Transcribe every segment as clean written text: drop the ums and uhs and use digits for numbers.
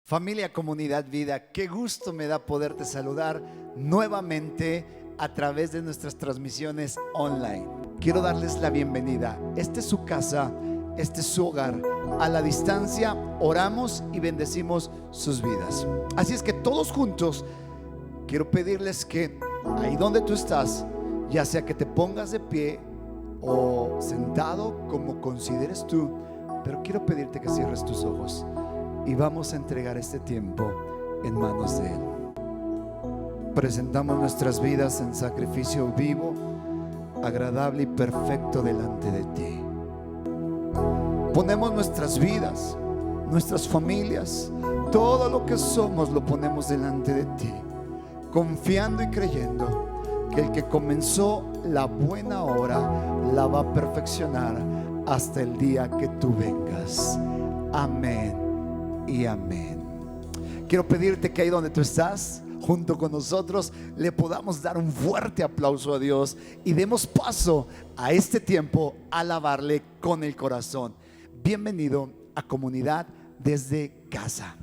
Familia, comunidad, vida, qué gusto me da poderte saludar nuevamente a través de nuestras transmisiones online. Quiero darles la bienvenida. Esta es su casa, este es su hogar. A la distancia oramos y bendecimos sus vidas. Así es que todos juntos quiero pedirles que ahí donde tú estás, ya sea que te pongas de pie o sentado como consideres tú, pero quiero pedirte que cierres tus ojos y vamos a entregar este tiempo en manos de Él. Presentamos nuestras vidas en sacrificio vivo, agradable y perfecto delante de ti. Ponemos nuestras vidas, nuestras familias, todo lo que somos lo ponemos delante de ti, confiando y creyendo que el que comenzó la buena obra la va a perfeccionar hasta el día que tú vengas. Amén y amén. Quiero pedirte que ahí donde tú estás, junto con nosotros, le podamos dar un fuerte aplauso a Dios y demos paso a este tiempo a alabarle con el corazón. Bienvenido a Comunidad desde Casa.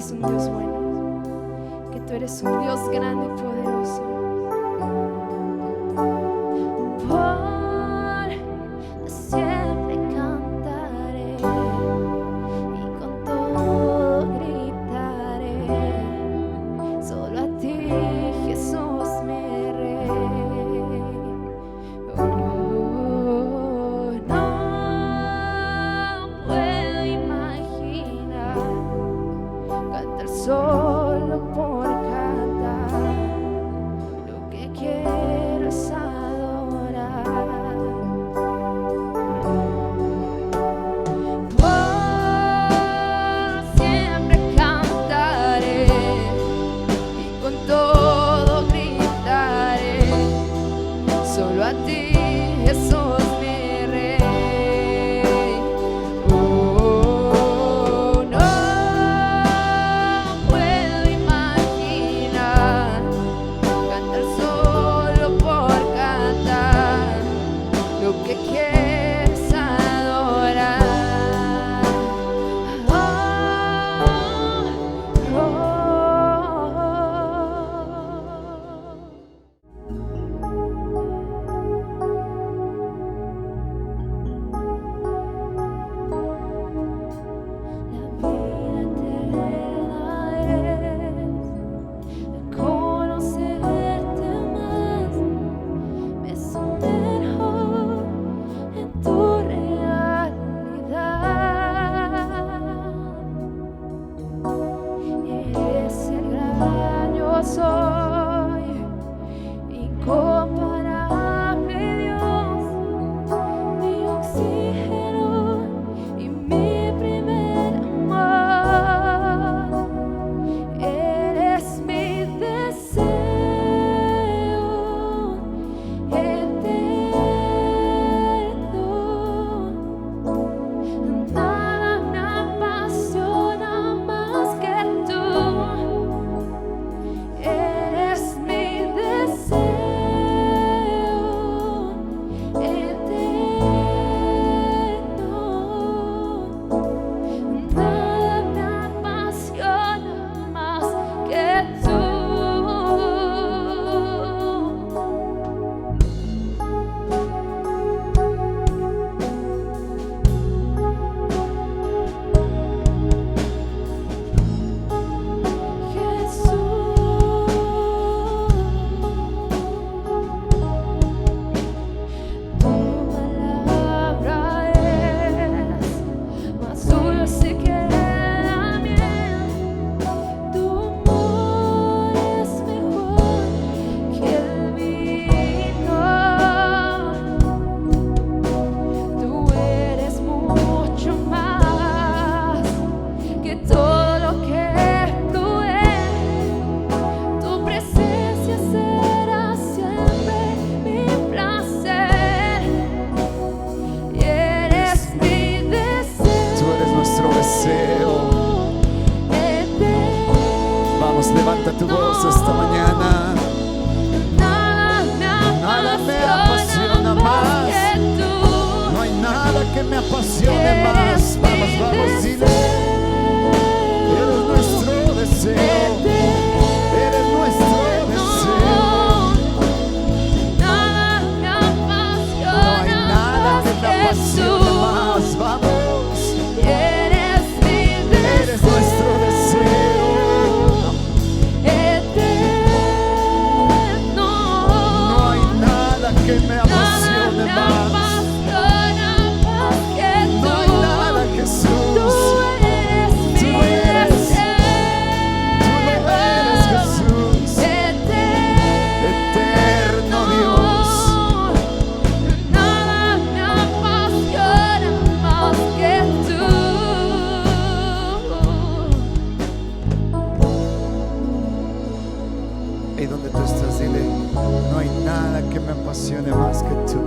eres un Dios bueno, que tú eres un Dios grande y poderoso. Por siempre cantaré y con todo gritaré, solo a ti, Jesús, mi Rey. No puedo imaginar cantar solo por cantar. Lo que quiero es adorar. Por siempre cantaré y con todo gritaré, solo a ti, Jesús, mi Rey. No puedo imaginar cantar solo por cantar. Lo que quiero es adorar. La vida eterna es conocerte más, me sumerjo en tu realidad. Eres el gran yo soy, incomparable Dios, mi oxígeno y mi primer amor. Eres mi deseo eterno. Nada me apasiona más que tú. Eres mi deseo eterno. Nada me apasiona más que tú. Tu palabra es más dulce que la miel, tu amor es mejor que el vino. Tú eres mucho más que todo lo que fluye. Tu presencia será siempre mi placer. Y eres mi deseo. Tú eres nuestro deseo. Vamos, levanta tu voz esta mañana. Nada me apasiona más que tú. No hay nada que me apasione más. Vamos, vamos, dile. Eres nuestro deseo. Eres nuestro deseo. Nada me No hay apasiona nada más que me que apasione tú. más. Vamos. Eres mi Eres nuestro deseo. eterno. No hay nada que me Nada apasione me más. apasiona más que No hay tú. nada, Jesús. Tú eres mi Tú eres. Tú lo eres, deseo Jesús. Eterno Dios. Nada me apasiona más que tú. Y donde tú estás, dile, no hay nada que me apasione más que tú.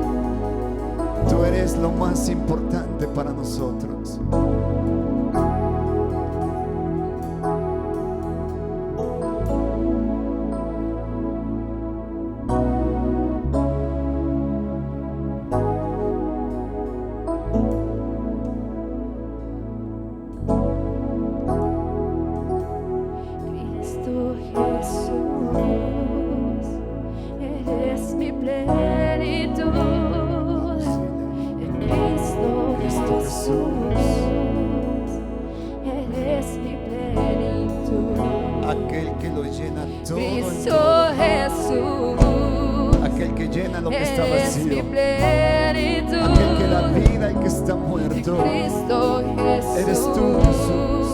Tú eres lo más importante para nosotros. Jesús, eres mi plenitud. aquel que lo llena todo en Cristo todo, Jesús, aquel que llena lo que está eres mi vacío, plenitud. aquel que da vida al que está muerto. Cristo Jesús, Eres tú, Jesús.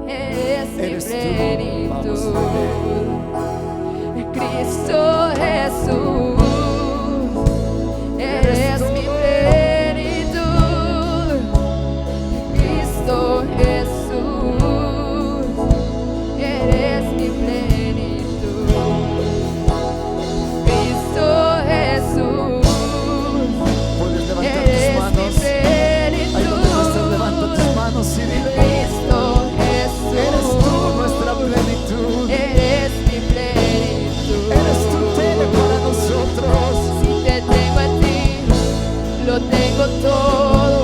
eres mi Eres tú. plenitud. Vamos a ver. Cristo Jesús, eres mi plenitud. Cristo Jesús, eres mi plenitud. Cristo Jesús, Puedes levantar tus eres mi manos. Ahí donde tú estás, levanta tus plenitud. manos y dile: Cristo Jesús, eres tú nuestra plenitud. eres mi plenitud. Eres tú todo para nosotros. Si te tengo a ti, lo tengo todo.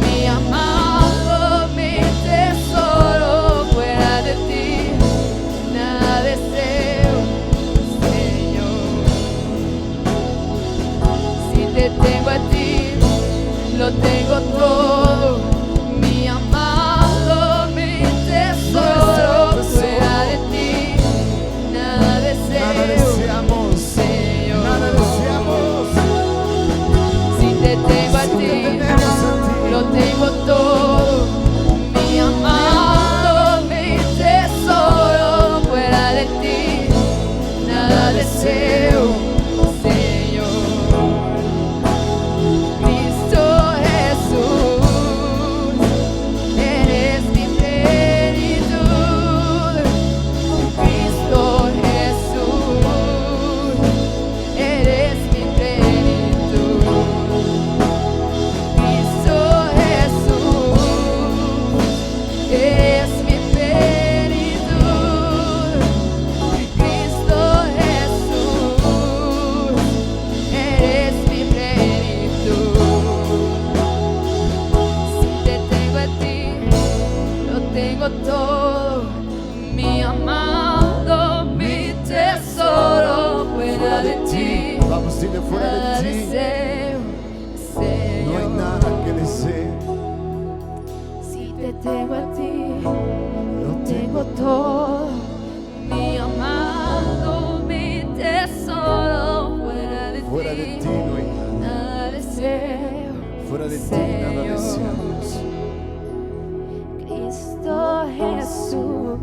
Mi amado, mi tesoro, fuera de ti, nada deseo, Señor. Si te tengo a ti, lo tengo todo. Mi amado, mi tesoro, fuera de ti, nada deseo. Nada deseamos, Señor. nada deseamos. Si te tengo a Si te ti, tenemos a ti, lo tengo todo. Mi amado, mi tesoro, fuera de ti, nada deseo, Señor. Cristo Jesús, eres mi plenitud. Cristo Jesús, eres mi plenitud. Cristo Jesús, eres mi plenitud. Cristo Jesús, eres mi plenitud. Si te tengo a ti, lo tengo todo. Mi amado, mi tesoro, fuera de ti. Vamos, dile: fuera Nada de ti deseo, no hay Señor. nada que desee. Si te tengo a ti, lo tengo todo. Mi amado, mi tesoro, fuera de ti, No hay nada. nada deseo. Fuera de ti nada Señor. deseamos. Cristo Jesús,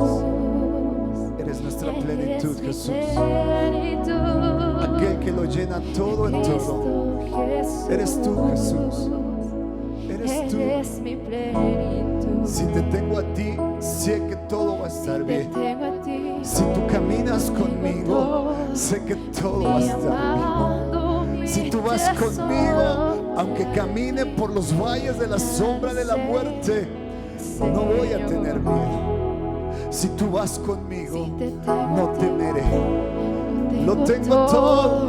Eres nuestra eres plenitud, mi Jesús. plenitud. Aquel que lo llena todo en todo. Cristo Jesús, Eres tú, Jesús. Eres tú. eres mi plenitud. Si te tengo a ti, sé que todo va a estar Te bien. tengo a ti, Si tú caminas conmigo, sé que todo va a mi estar bien. amado, mi Si tú vas tesoro, conmigo, aunque camine por los valles de la sombra de la muerte, no voy a tener miedo. Si tú vas conmigo, Si te tengo no a ti, temeré. Lo tengo todo.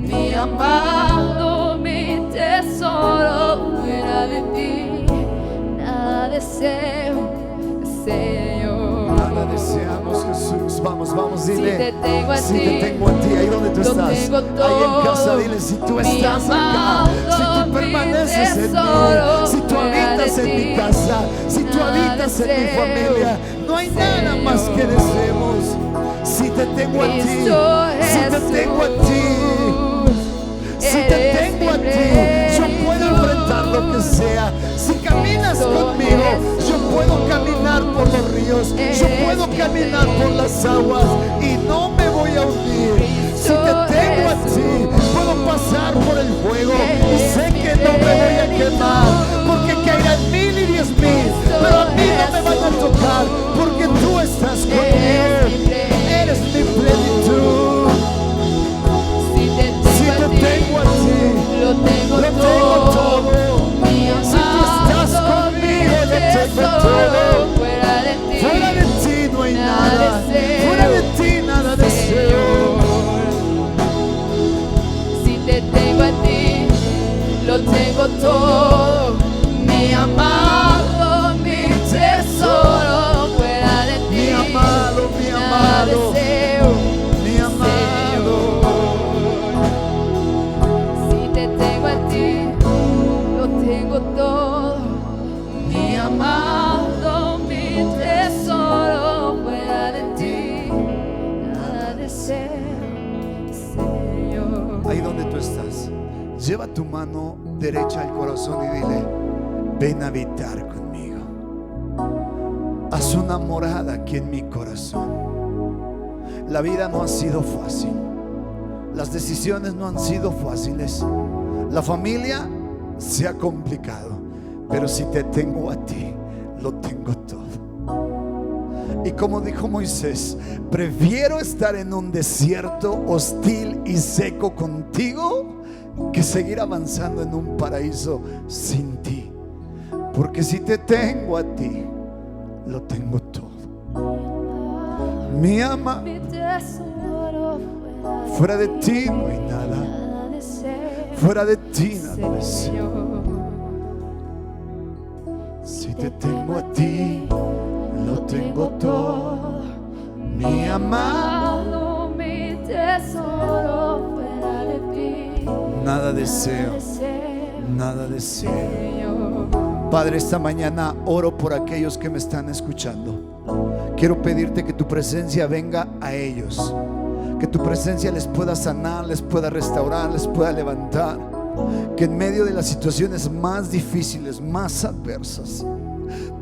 Mi amado, mi tesoro, fuera de ti, nada deseo, Señor. Nada deseamos, Jesús. Vamos, vamos, dile. Si te tengo a Si ti, te tengo a ti, ahí donde tú lo estás. tengo Ahí en todo. casa, dile: si tú Mi estás acá, amado, si tú mi permaneces en mí, tesoro, si tú fuera habitas de en mi ti, casa, si tú nada habitas en mi deseo, familia, no hay nada más que Señor. deseemos. Si te tengo a ti, Cristo si te tengo a ti, si te eres tengo a mi ti, yo puedo enfrentar lo que sea. Si caminas conmigo, yo puedo caminar por los ríos, yo puedo caminar por las aguas y no me voy a hundir. Si te tengo a ti, puedo pasar por el fuego y sé que no me voy a quemar, porque caerán 1000 y 10,000, pero a mí no me van a tocar, porque tú estás conmigo. Eres mi plenitud. Si te Si te tengo a ti, lo tengo lo tengo todo. Mi Si tú estás amado, conmigo, mi lo tengo tesoro, todo. fuera de ti, Fuera de ti no hay nada nada. deseo, Fuera de ti nada deseo. Si te tengo a ti, lo tengo todo. amado, mi tesoro, fuera de ti, nada deseo, Señor. Ahí donde tú estás, lleva tu mano derecha al corazón y dile: ven a habitar conmigo. Haz una morada aquí en mi corazón. La vida no ha sido fácil, las decisiones no han sido fáciles, la familia se ha complicado, pero si te tengo a ti, lo tengo todo. Y como dijo Moisés, prefiero estar en un desierto hostil y seco contigo que seguir avanzando en un paraíso sin ti. Porque si te tengo a ti, lo tengo todo. Mi ama, Mi tesoro, fuera de ti no hay nada. nada deseo, Fuera de ti nada deseo. Señor. Si te tengo a ti, lo tengo todo. Mi amado, Amado, mi tesoro, fuera de ti, nada deseo, deseo, nada deseo. Señor. Padre, esta mañana oro por aquellos que me están escuchando. Quiero pedirte que tu presencia venga a ellos, que tu presencia les pueda sanar, les pueda restaurar, les pueda levantar. Que en medio de las situaciones más difíciles, más adversas,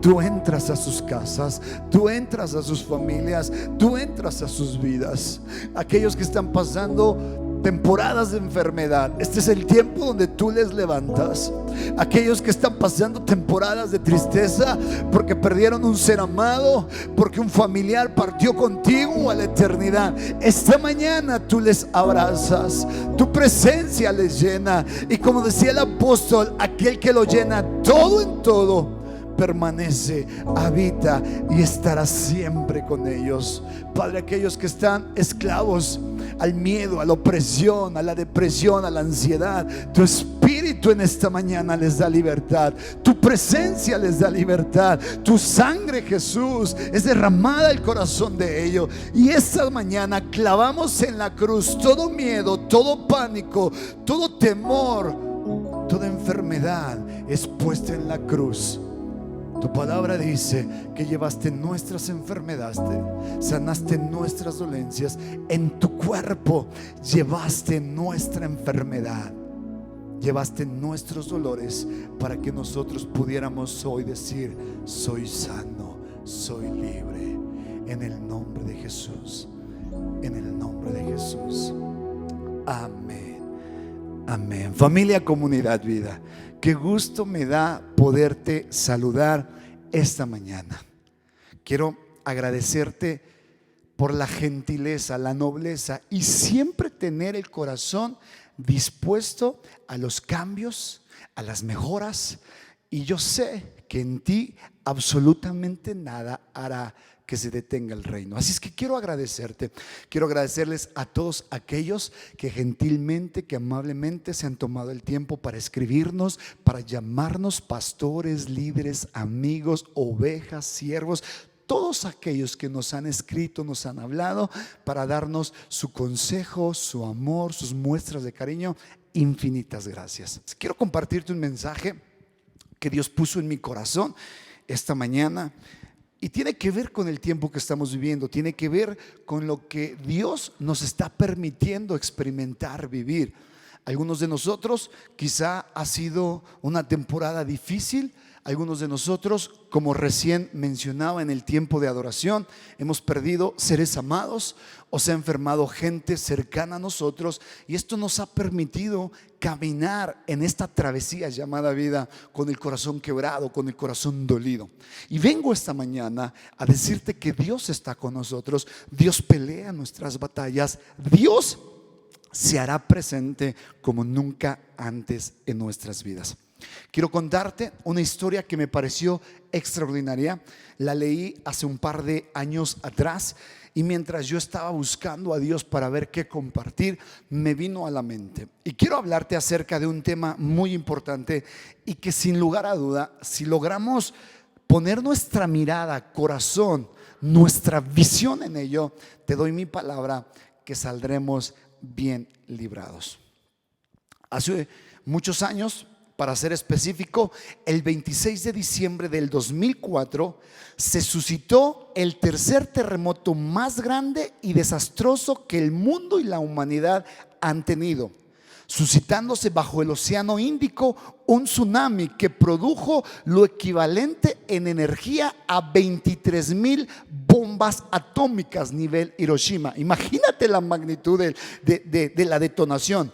tú entras a sus casas, tú entras a sus familias, tú entras a sus vidas. Aquellos que están pasando temporadas de enfermedad, este es el tiempo donde tú les levantas. Aquellos que están pasando temporadas de tristeza porque perdieron un ser amado, porque un familiar partió contigo a la eternidad, esta mañana tú les abrazas, tu presencia les llena. Y como decía el apóstol, aquel que lo llena todo en todo permanece, habita y estará siempre con ellos. Padre, aquellos que están esclavos al miedo, a la opresión, a la depresión, a la ansiedad, tu espíritu en esta mañana les da libertad, tu presencia les da libertad, tu sangre, Jesús, es derramada al corazón de ellos. Y esta mañana clavamos en la cruz todo miedo, todo pánico, todo temor, toda enfermedad es puesta en la cruz. Tu palabra dice que llevaste nuestras enfermedades, sanaste nuestras dolencias. En tu cuerpo llevaste nuestra enfermedad, llevaste nuestros dolores para que nosotros pudiéramos hoy decir: soy sano, soy libre. En el nombre de Jesús, en el nombre de Jesús. Amén. Amén. Familia, comunidad, vida, qué gusto me da poderte saludar esta mañana. Quiero agradecerte por la gentileza, la nobleza y siempre tener el corazón dispuesto a los cambios, a las mejoras. Y yo sé que en ti absolutamente nada hará que se detenga el reino. Así es que quiero agradecerte. Quiero agradecerles a todos aquellos que gentilmente, que amablemente se han tomado el tiempo para escribirnos, para llamarnos pastores, líderes, amigos, ovejas, siervos. Todos aquellos que nos han escrito, nos han hablado para darnos su consejo, su amor, sus muestras de cariño. Infinitas gracias. Quiero compartirte un mensaje que Dios puso en mi corazón esta mañana. Y tiene que ver con el tiempo que estamos viviendo, tiene que ver con lo que Dios nos está permitiendo experimentar, vivir. Algunos de nosotros quizá ha sido una temporada difícil. Algunos de nosotros, como recién mencionaba en el tiempo de adoración, hemos perdido seres amados o se ha enfermado gente cercana a nosotros, y esto nos ha permitido caminar en esta travesía llamada vida con el corazón quebrado, con el corazón dolido. Y vengo esta mañana a decirte que Dios está con nosotros. Dios pelea nuestras batallas. Dios se hará presente como nunca antes en nuestras vidas. Quiero contarte una historia que me pareció extraordinaria. La leí hace un par de años atrás, y mientras yo estaba buscando a Dios para ver qué compartir, me vino a la mente. Y quiero hablarte acerca de un tema muy importante y que sin lugar a duda, si logramos poner nuestra mirada, corazón, nuestra visión en ello, te doy mi palabra que saldremos bien librados. Hace muchos años Para ser específico, el 26 de diciembre del 2004 se suscitó el tercer terremoto más grande y desastroso que el mundo y la humanidad han tenido, suscitándose bajo el Océano Índico un tsunami que produjo lo equivalente en energía a 23,000 bombas atómicas nivel Hiroshima. Imagínate la magnitud de la detonación.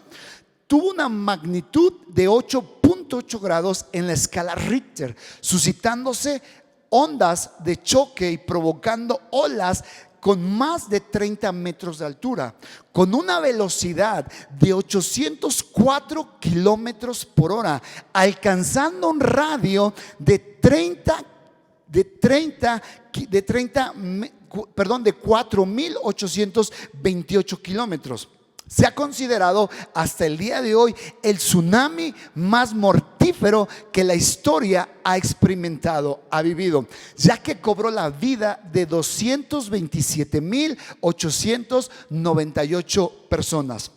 Tuvo una magnitud de 8.8 grados en la escala Richter, suscitándose ondas de choque y provocando olas con más de 30 metros de altura, con una velocidad de 804 kilómetros por hora, alcanzando un radio de 4.828 kilómetros. Se ha considerado hasta el día de hoy el tsunami más mortífero que la historia ha experimentado, ha vivido, ya que cobró la vida de 227,898 personas.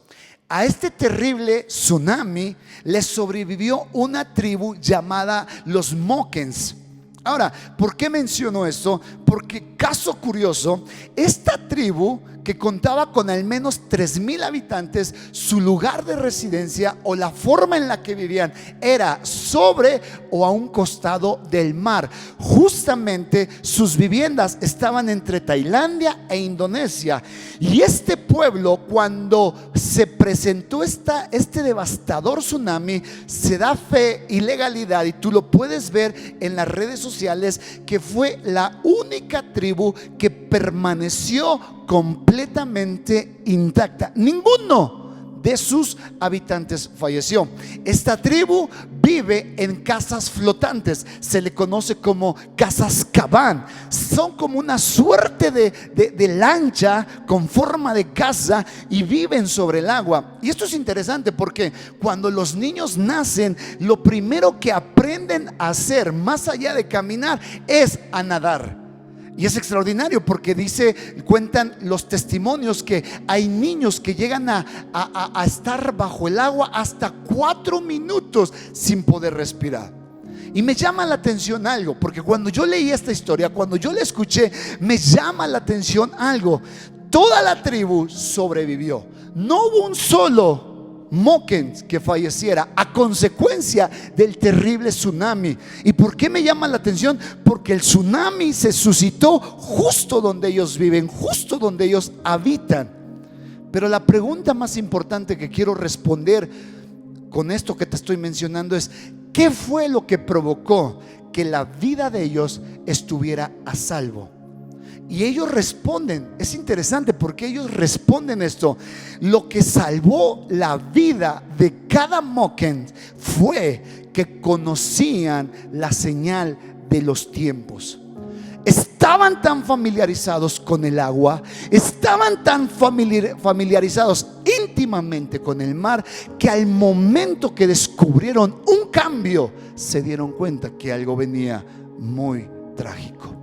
A este terrible tsunami le sobrevivió una tribu llamada los Mokens. Ahora, ¿por qué menciono esto? Porque, caso curioso, esta tribu, que contaba con al menos 3,000 habitantes, su lugar de residencia o la forma en la que vivían era sobre o a un costado del mar. Justamente sus viviendas estaban entre Tailandia e Indonesia. Y este pueblo, cuando se presentó este devastador tsunami, se da fe y legalidad, y tú lo puedes ver en las redes sociales, que fue la única tribu que permaneció completamente intacta. Ninguno de sus habitantes falleció. Esta tribu vive en casas flotantes, se le conoce como casas cabán. Son como una suerte de lancha con forma de casa y viven sobre el agua. Y esto es interesante porque cuando los niños nacen, lo primero que aprenden a hacer, más allá de caminar, es a nadar. Y es extraordinario porque cuentan los testimonios que hay niños que llegan a estar bajo el agua hasta 4 minutos sin poder respirar. Y me llama la atención algo, porque cuando yo leí esta historia, cuando yo la escuché, me llama la atención algo. Toda la tribu sobrevivió. No hubo un solo Moken que falleciera a consecuencia del terrible tsunami. ¿Y por qué me llama la atención? Porque el tsunami se suscitó justo donde ellos viven, justo donde ellos habitan. Pero la pregunta más importante que quiero responder con esto que te estoy mencionando es: ¿qué fue lo que provocó que la vida de ellos estuviera a salvo? Y ellos responden, es interesante porque ellos responden esto: lo que salvó la vida de cada Moken fue que conocían la señal de los tiempos. Estaban tan familiarizados con el agua, estaban tan familiarizados íntimamente con el mar, que al momento que descubrieron un cambio, se dieron cuenta que algo venía muy trágico.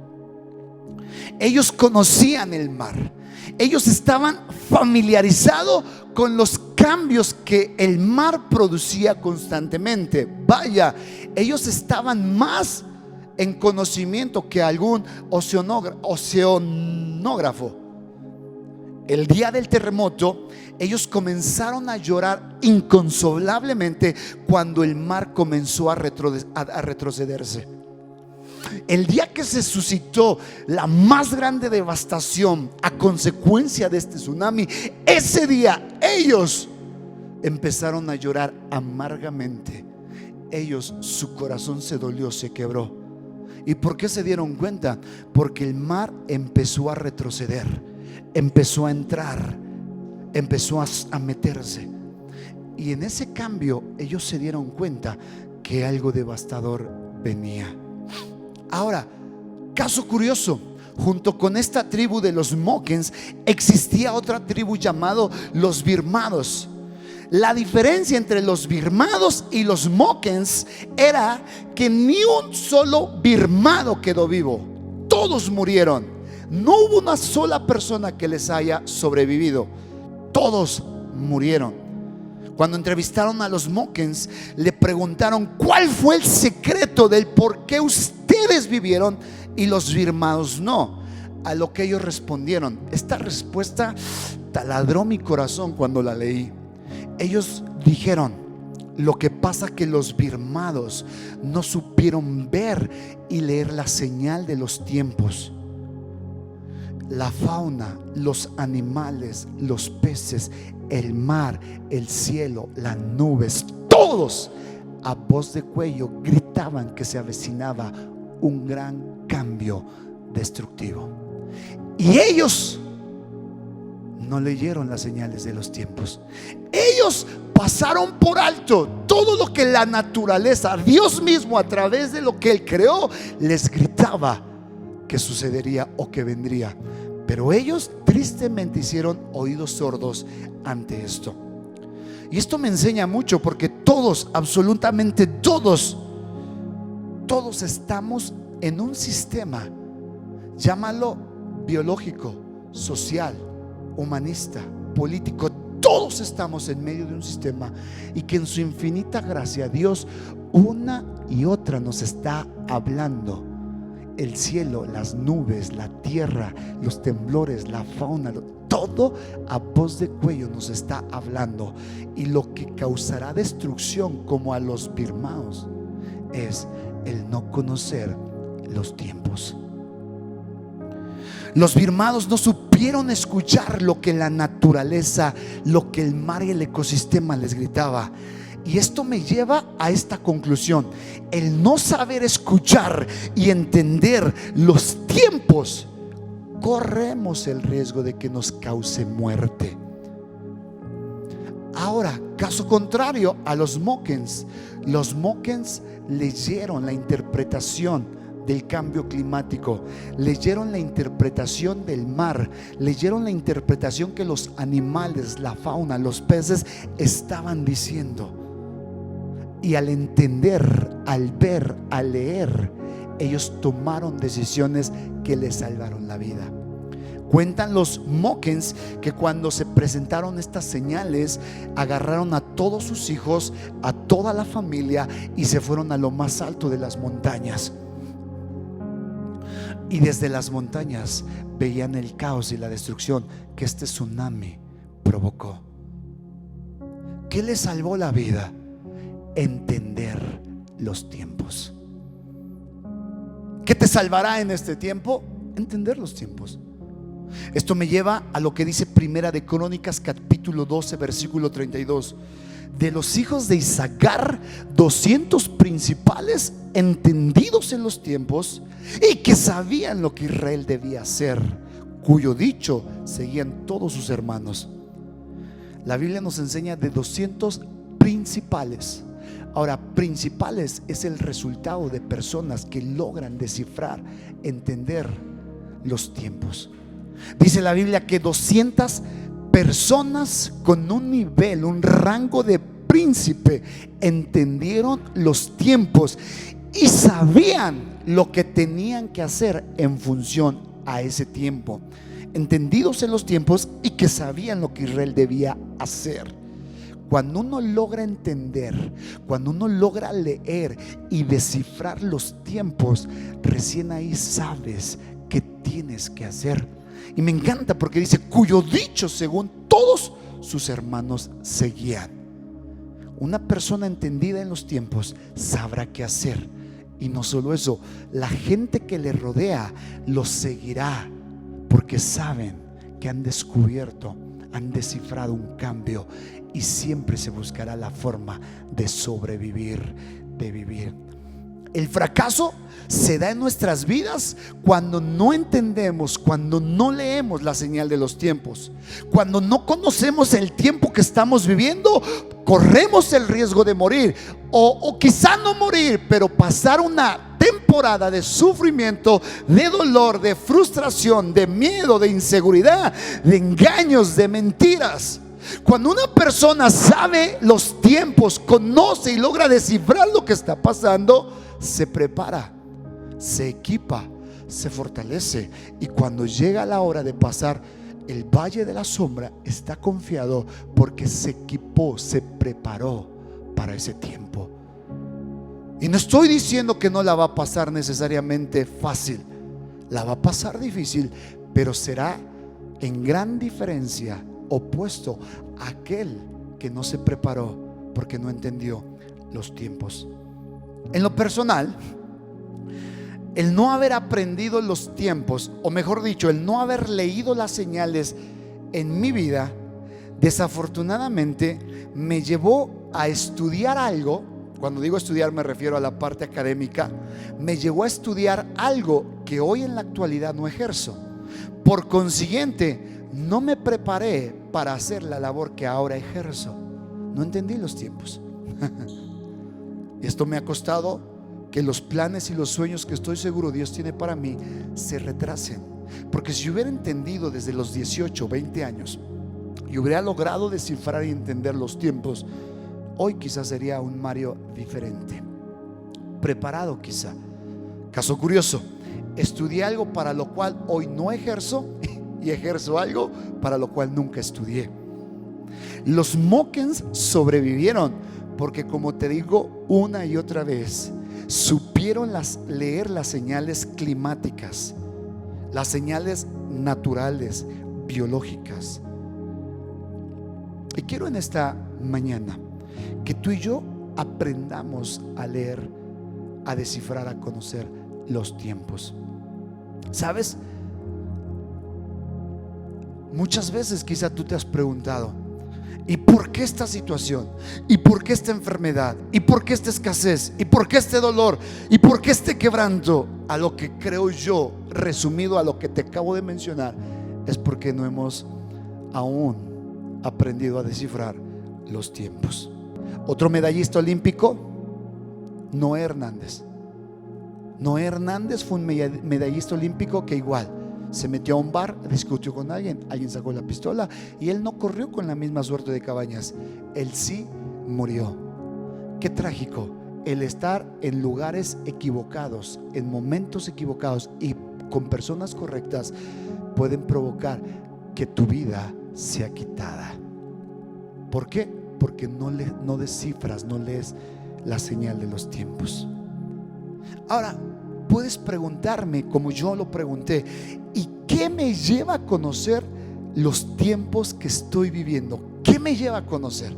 Ellos conocían el mar, ellos estaban familiarizados con los cambios que el mar producía constantemente. Vaya, ellos estaban más en conocimiento que algún oceanógrafo. El día del terremoto, ellos comenzaron a llorar inconsolablemente cuando el mar comenzó a retrocederse. El día que se suscitó la más grande devastación a consecuencia de este tsunami, ese día ellos empezaron a llorar amargamente. Su corazón se dolió, se quebró. ¿Y por qué se dieron cuenta? Porque el mar empezó a retroceder, empezó a entrar, empezó a meterse. Y en ese cambio ellos se dieron cuenta que algo devastador venía. Ahora, caso curioso, junto con esta tribu de los Mokens existía otra tribu llamado los birmados. La diferencia entre los birmados y los Mokens era que ni un solo birmado quedó vivo. Todos murieron. No hubo una sola persona que les haya sobrevivido. Todos murieron. Cuando entrevistaron a los Mockens, le preguntaron cuál fue el secreto del por qué ustedes vivieron y los birmanos no. A lo que ellos respondieron, esta respuesta taladró mi corazón cuando la leí. Ellos dijeron: lo que pasa que los birmanos no supieron ver y leer la señal de los tiempos. La fauna, los animales, los peces, el mar, el cielo, las nubes, todos a voz de cuello gritaban que se avecinaba un gran cambio destructivo. Y ellos no leyeron las señales de los tiempos. Ellos pasaron por alto todo lo que la naturaleza, Dios mismo a través de lo que Él creó, les gritaba que sucedería o que vendría. Pero ellos tristemente hicieron oídos sordos ante esto. Y esto me enseña mucho, porque todos, absolutamente todos estamos en un sistema, llámalo biológico, social, humanista, político. Todos estamos en medio de un sistema, y que en su infinita gracia Dios una y otra nos está hablando. El cielo, las nubes, la tierra, los temblores, la fauna, todo a voz de cuello nos está hablando. Y lo que causará destrucción, como a los birmanos, es el no conocer los tiempos. Los birmanos no supieron escuchar lo que la naturaleza, lo que el mar y el ecosistema les gritaba. Y esto me lleva a esta conclusión: el no saber escuchar y entender los tiempos, corremos el riesgo de que nos cause muerte. Ahora, caso contrario a los Mockens leyeron la interpretación del cambio climático, leyeron la interpretación del mar, leyeron la interpretación que los animales, la fauna, los peces estaban diciendo. Y al entender, al ver, al leer, ellos tomaron decisiones que les salvaron la vida. Cuentan los Mockens que cuando se presentaron estas señales, agarraron a todos sus hijos, a toda la familia, y se fueron a lo más alto de las montañas. Y desde las montañas veían el caos y la destrucción que este tsunami provocó. ¿Qué les salvó la vida? Entender los tiempos. ¿Qué te salvará en este tiempo? Entender los tiempos. Esto me lleva a lo que dice Primera de Crónicas capítulo 12 versículo 32. De los hijos de Isacar, 200 principales entendidos en los tiempos y que sabían lo que Israel debía hacer, cuyo dicho seguían todos sus hermanos. La Biblia nos enseña de 200 principales. Ahora, principales es el resultado de personas que logran descifrar, entender los tiempos. Dice la Biblia que 200 personas con un nivel, un rango de príncipe, entendieron los tiempos y sabían lo que tenían que hacer en función a ese tiempo. Entendidos en los tiempos y que sabían lo que Israel debía hacer. Cuando uno logra entender, cuando uno logra leer y descifrar los tiempos, recién ahí sabes qué tienes que hacer. Y me encanta porque dice, cuyo dicho según todos sus hermanos seguían. Una persona entendida en los tiempos sabrá qué hacer. Y no solo eso, la gente que le rodea lo seguirá, porque saben que han descubierto, han descifrado un cambio, y siempre se buscará la forma de sobrevivir, de vivir. El fracaso se da en nuestras vidas cuando no entendemos, cuando no leemos la señal de los tiempos, cuando no conocemos el tiempo que estamos viviendo. Corremos el riesgo de morir, o quizá no morir, pero pasar una temporada de sufrimiento, de dolor, de frustración, de miedo, de inseguridad, de engaños, de mentiras. Cuando una persona sabe los tiempos, conoce y logra descifrar lo que está pasando, se prepara, se equipa, se fortalece, y cuando llega la hora de pasar el valle de la sombra está confiado porque se equipó, se preparó para ese tiempo. Y no estoy diciendo que no la va a pasar necesariamente fácil, la va a pasar difícil, pero será en gran diferencia opuesto a aquel que no se preparó porque no entendió los tiempos. En lo personal, el no haber aprendido los tiempos, o mejor dicho, el no haber leído las señales en mi vida, desafortunadamente me llevó a estudiar algo. Cuando digo estudiar me refiero a la parte académica. Me llevó a estudiar algo que hoy en la actualidad no ejerzo. Por consiguiente, no me preparé para hacer la labor que ahora ejerzo. No entendí los tiempos. Esto me ha costado que los planes y los sueños que estoy seguro Dios tiene para mí se retrasen. Porque si hubiera entendido desde los 18, 20 años y hubiera logrado descifrar y entender los tiempos, hoy quizás sería un Mario diferente, preparado quizá. Caso curioso, estudié algo para lo cual hoy no ejerzo y ejerzo algo para lo cual nunca estudié. Los Mockens sobrevivieron porque, como te digo una y otra vez, supieron leer las señales climáticas, las señales naturales, biológicas. Y quiero en esta mañana que tú y yo aprendamos a leer, a descifrar, a conocer los tiempos. ¿Sabes? Muchas veces quizá tú te has preguntado: ¿y por qué esta situación? ¿Y por qué esta enfermedad? ¿Y por qué esta escasez? ¿Y por qué este dolor? ¿Y por qué este quebranto? A lo que creo yo, resumido a lo que te acabo de mencionar, es porque no hemos aún aprendido a descifrar los tiempos. Otro medallista olímpico, Noé Hernández. Noé Hernández fue un medallista olímpico que igual se metió a un bar, discutió con alguien sacó la pistola y él no corrió con la misma suerte de Cabañas. Él sí murió. Qué trágico el estar en lugares equivocados, en momentos equivocados y con personas correctas pueden provocar que tu vida sea quitada. ¿Por qué? Porque no descifras, no lees la señal de los tiempos. Ahora, puedes preguntarme, como yo lo pregunté, ¿y qué me lleva a conocer los tiempos que estoy viviendo? ¿Qué me lleva a conocer?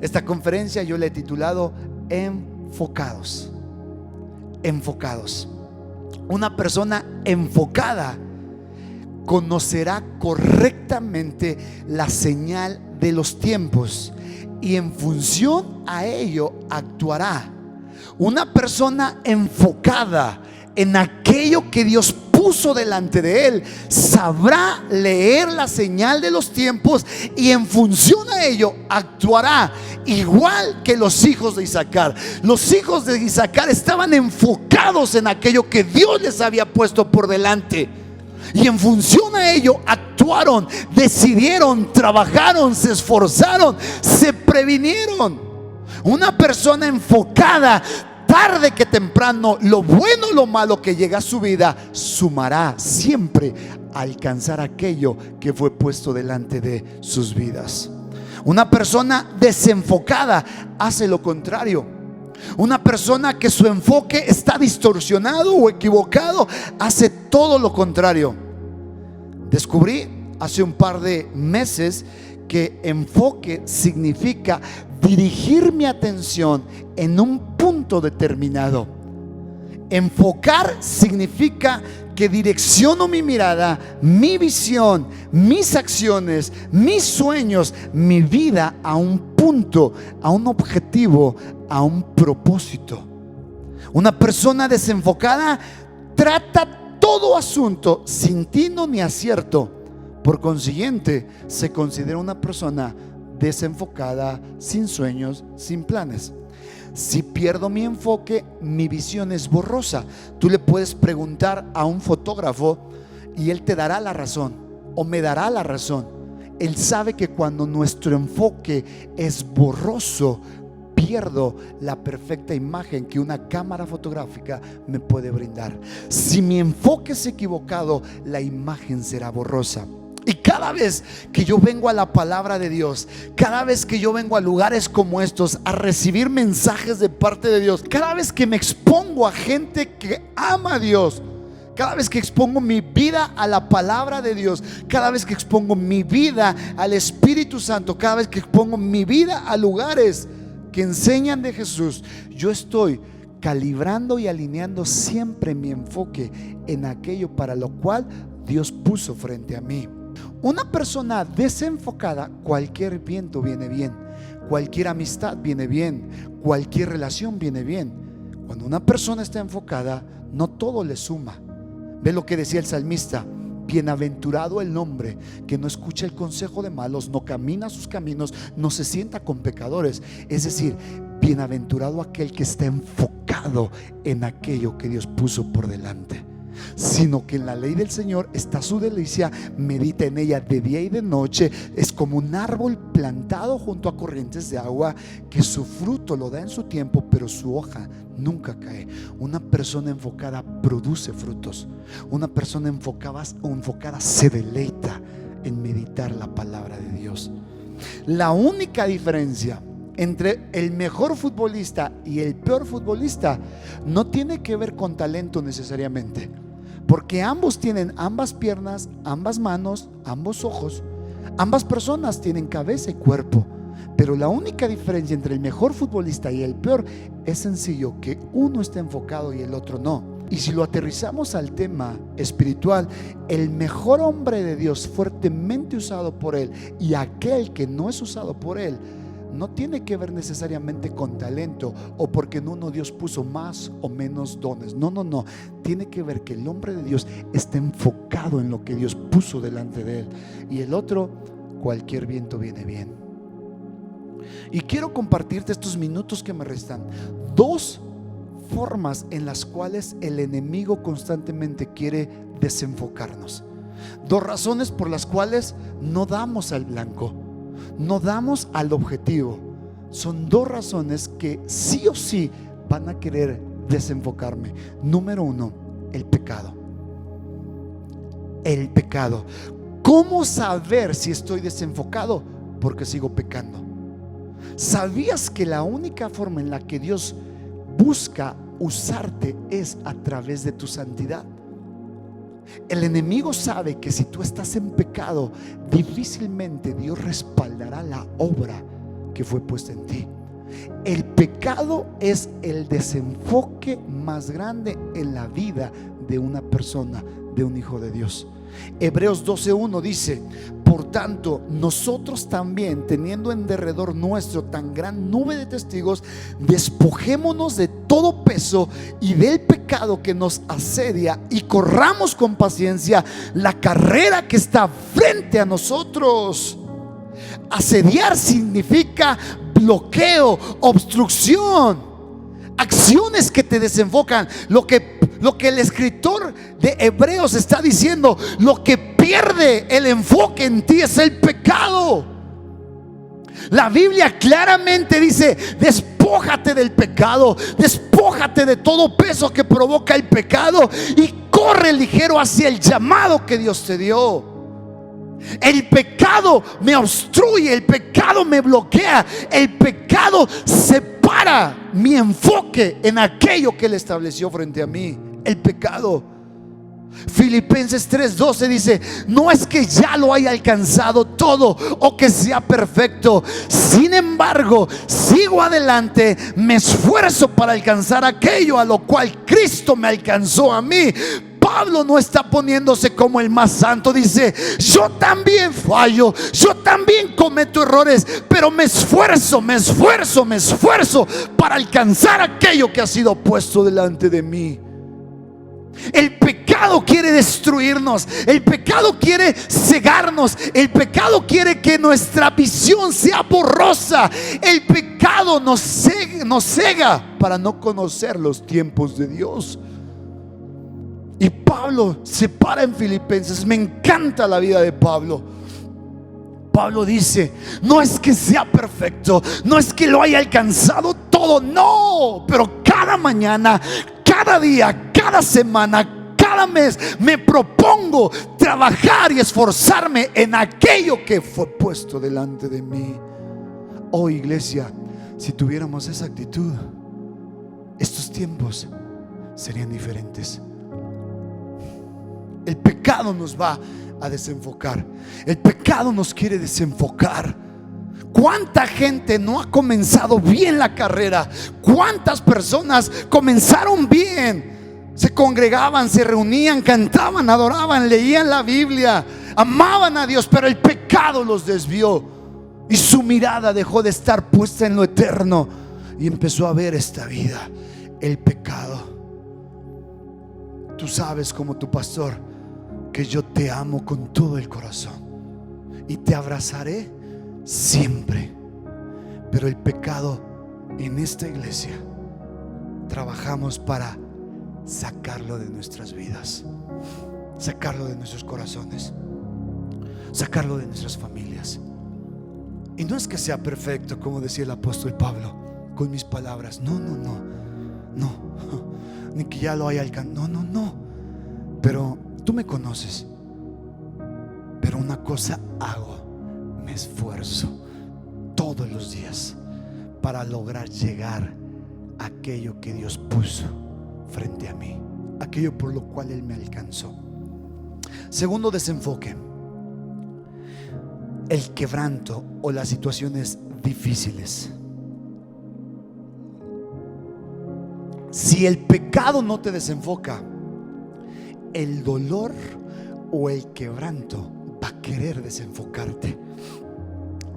Esta conferencia yo la he titulado Enfocados. Enfocados. Una persona enfocada conocerá correctamente la señal de los tiempos y en función a ello actuará. Una persona enfocada en aquello que Dios puso delante de él sabrá leer la señal de los tiempos y en función a ello actuará, igual que los hijos de Isaacar. Los hijos de Isaacar estaban enfocados en aquello que Dios les había puesto por delante y en función a ello actuaron, decidieron, trabajaron, se esforzaron, se previnieron. Una persona enfocada, tarde que temprano, lo bueno o lo malo que llega a su vida, sumará siempre a alcanzar aquello que fue puesto delante de sus vidas. Una persona desenfocada hace lo contrario. Una persona que su enfoque está distorsionado o equivocado hace todo lo contrario. Descubrí hace un par de meses que enfoque significa dirigir mi atención en un punto determinado. Enfocar significa que direcciono mi mirada, mi visión, mis acciones, mis sueños, mi vida a un punto, a un objetivo, a un propósito. Una persona desenfocada trata todo asunto sin tino ni acierto. Por consiguiente, se considera una persona desenfocada, sin sueños, sin planes. Si pierdo mi enfoque, mi visión es borrosa. Tú le puedes preguntar a un fotógrafo y él te dará la razón o me dará la razón. Él sabe que cuando nuestro enfoque es borroso, pierdo la perfecta imagen que una cámara fotográfica me puede brindar. Si mi enfoque es equivocado, la imagen será borrosa. Y cada vez que yo vengo a la palabra de Dios, cada vez que yo vengo a lugares como estos a recibir mensajes de parte de Dios, cada vez que me expongo a gente que ama a Dios, cada vez que expongo mi vida a la palabra de Dios, cada vez que expongo mi vida al Espíritu Santo, cada vez que expongo mi vida a lugares que enseñan de Jesús, yo estoy calibrando y alineando siempre mi enfoque en aquello para lo cual Dios puso frente a mí. Una persona desenfocada, cualquier viento viene bien, cualquier amistad viene bien, cualquier relación viene bien. Cuando una persona está enfocada, no todo le suma. Ve lo que decía el salmista: bienaventurado el hombre que no escucha el consejo de malos, no camina sus caminos, no se sienta con pecadores. Es decir, bienaventurado aquel que está enfocado en aquello que Dios puso por delante, sino que en la ley del Señor está su delicia, medita en ella de día y de noche. Es como un árbol plantado junto a corrientes de agua, que su fruto lo da en su tiempo, pero su hoja nunca cae. Una persona enfocada produce frutos. Una persona enfocada se deleita en meditar la palabra de Dios. La única diferencia entre el mejor futbolista y el peor futbolista no tiene que ver con talento necesariamente, porque ambos tienen ambas piernas, ambas manos, ambos ojos. Ambas personas tienen cabeza y cuerpo. Pero la única diferencia entre el mejor futbolista y el peor es sencillo: que uno está enfocado y el otro no. Y si lo aterrizamos al tema espiritual, el mejor hombre de Dios fuertemente usado por Él y aquel que no es usado por Él no tiene que ver necesariamente con talento o porque en uno Dios puso más o menos dones. No. Tiene que ver que el hombre de Dios está enfocado en lo que Dios puso delante de él. Y el otro, cualquier viento viene bien. Y quiero compartirte estos minutos que me restan dos formas en las cuales el enemigo constantemente quiere desenfocarnos. Dos razones por las cuales no damos al blanco, no damos al objetivo. Son dos razones que sí o sí van a querer desenfocarme. Número uno, el pecado. El pecado. ¿Cómo saber si estoy desenfocado? Porque sigo pecando. ¿Sabías que la única forma en la que Dios busca usarte es a través de tu santidad? El enemigo sabe que si tú estás en pecado, difícilmente Dios respaldará la obra que fue puesta en ti. El pecado es el desenfoque más grande en la vida de una persona, de un hijo de Dios. Hebreos 12:1 dice: por tanto, nosotros también, teniendo en derredor nuestro tan gran nube de testigos, despojémonos de todo peso y del pecado que nos asedia, y corramos con paciencia la carrera que está frente a nosotros. Asediar significa bloqueo, obstrucción, acciones que te desenfocan. Lo que el escritor de Hebreos está diciendo: lo que pierde el enfoque en ti es el pecado. La Biblia claramente dice: despójate del pecado, despójate de todo peso que provoca el pecado y corre ligero hacia el llamado que Dios te dio. El pecado me obstruye, el pecado me bloquea, el pecado separa mi enfoque en aquello que Él estableció frente a mí. El pecado. Filipenses 3:12 dice: no es que ya lo haya alcanzado todo o que sea perfecto, sin embargo sigo adelante, me esfuerzo para alcanzar aquello a lo cual Cristo me alcanzó a mí. Pablo no está poniéndose como el más santo. Dice: yo también fallo, yo también cometo errores, pero me esfuerzo para alcanzar aquello que ha sido puesto delante de mí. El pecado quiere destruirnos, el pecado quiere cegarnos, el pecado quiere que nuestra visión sea borrosa. El pecado nos cega para no conocer los tiempos de Dios. Y Pablo se para en Filipenses. Me encanta la vida de Pablo. Pablo dice: no es que sea perfecto, no es que lo haya alcanzado todo, no, pero cada mañana, cada día, cada semana, cada mes me propongo trabajar y esforzarme en aquello que fue puesto delante de mí. Oh, iglesia, si tuviéramos esa actitud, estos tiempos serían diferentes. El pecado nos va a desenfocar. El pecado nos quiere desenfocar. ¿Cuánta gente no ha comenzado bien la carrera? ¿Cuántas personas comenzaron bien? Se congregaban, se reunían, cantaban, adoraban, leían la Biblia, amaban a Dios, pero el pecado los desvió y su mirada dejó de estar puesta en lo eterno y empezó a ver esta vida, el pecado. Tú sabes, como tu pastor, que yo te amo con todo el corazón y te abrazaré siempre. Pero el pecado en esta iglesia trabajamos para sacarlo de nuestras vidas, sacarlo de nuestros corazones, sacarlo de nuestras familias. Y no es que sea perfecto, como decía el apóstol Pablo, con mis palabras. No, ni que ya lo haya alcanzado. No. Pero tú me conoces. Pero una cosa hago: me esfuerzo todos los días para lograr llegar a aquello que Dios puso frente a mí, aquello por lo cual Él me alcanzó. Segundo desenfoque: el quebranto o las situaciones difíciles. Si el pecado no te desenfoca, el dolor o el quebranto va a querer desenfocarte.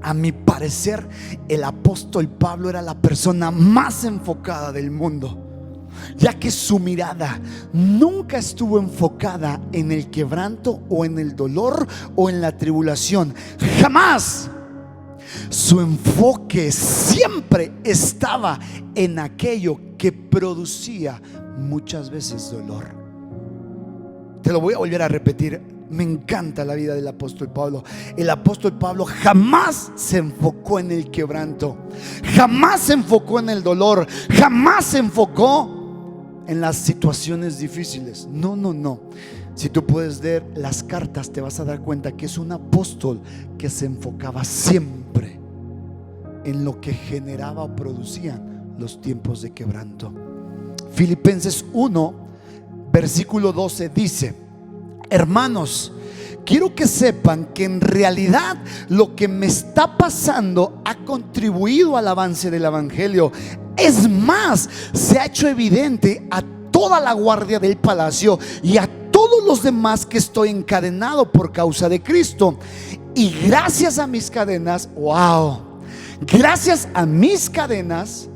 A mi parecer, el apóstol Pablo era la persona más enfocada del mundo, ya que su mirada nunca estuvo enfocada en el quebranto o en el dolor o en la tribulación. Jamás. Su enfoque siempre estaba en aquello que producía muchas veces dolor. Te lo voy a volver a repetir. Me encanta la vida del apóstol Pablo. El apóstol Pablo jamás se enfocó en el quebranto, jamás se enfocó en el dolor, jamás se enfocó en las situaciones difíciles. No. Si tú puedes leer las cartas, te vas a dar cuenta que es un apóstol que se enfocaba siempre en lo que generaba o producían los tiempos de quebranto. Filipenses 1, versículo 12 dice: hermanos, quiero que sepan que en realidad lo que me está pasando ha contribuido al avance del evangelio. Es más, se ha hecho evidente a toda la guardia del palacio y a todos los demás que estoy encadenado por causa de Cristo. Y gracias a mis cadenas, gracias a mis cadenas,